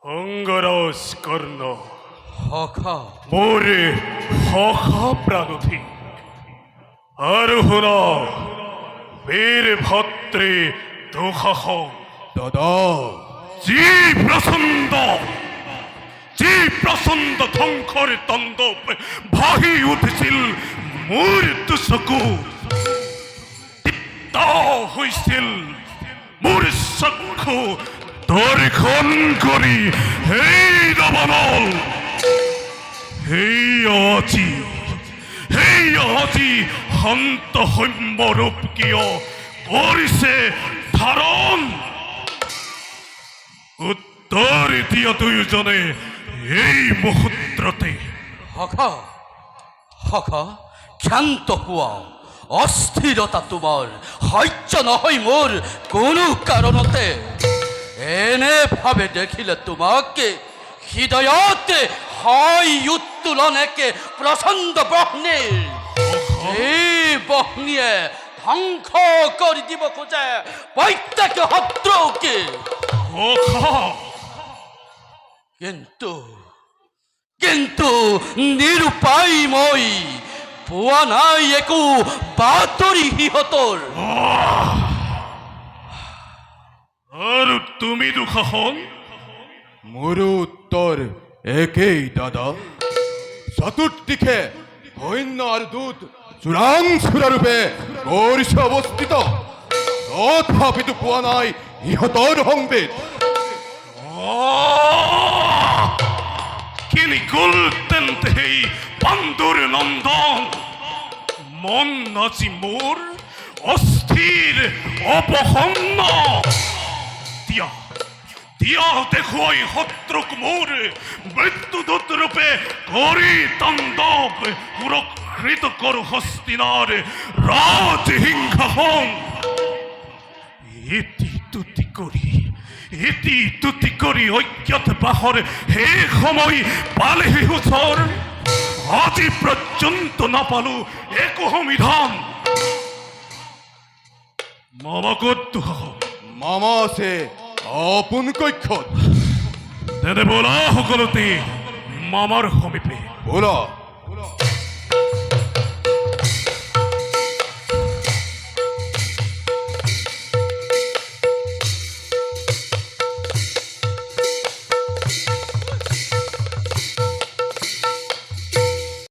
অঙ্গরস কর্ণ হখা মোরে হখা প্রাণধী আর হল বীর ভদ্রে দোহাহ দাদা জি প্রচণ্ড ধ্বংসৰ তন্দব ভাহি উঠিছিল মোৰ দুচকু তৃপ্ত হৈছিল মোৰ চক্ষু দৰ্শন কৰি সেই নৱনল সেই আজি সন্ত সৌম্যৰূপ কিয় কৰিছে ধাৰণ উত্তৰ দিয়া দুয়োজনে এই মুহূৰ্ততে হখা হখা ক্ষান্ত হোৱা অস্থিৰতা তোমাৰ সহ্য নহয় মোৰ কোনো কাৰণতে এনে ভাবে দেখিলে তোমাকে হৃদয়তে হয় উত্তোলন একে প্ৰচণ্ড বহ্নিৰ এই বহ্নিয়ে ধ্বংস কৰি দিব খোজে প্ৰত্যেক শত্ৰুকে কিন্তু কিন্তু নিৰুপায় মই পোৱা নাই একো বাতৰি সিহঁতৰ আৰু তুমি দুঃসাহন মোৰো উত্তৰ একেই দাদা চতুর্দিকে সৈন্য আৰু দূত চোৰাংচোৰাৰূপে কৰিছে অৱস্থিত তথাপিতো পোৱা নাই ইহঁতৰ সংবেদ কিনিকুল তেন্তে সেই পাণ্ডুৰ নন্দন মন নাচি মোৰ অস্থিৰ অপসন্ন দিয়া দেখুৱাই শত্ৰুক মোৰ মৃত্যুদূত ৰূপে কৰি তাণ্ডৱ সুৰক্ষিত কৰো হস্তিনাৰ ৰাজসিংহাসন এটি তুতি কৰি অজ্ঞাত বাহৰ সেই সময় পালেহি ওচৰ আজি পৰ্যন্ত নাপালো একো সমিধান মামা ক'ত দুঃসাহন মামা আছে আপোন কক্ষত তেনে বলা সকলোতে মামাৰ সমীপে বলা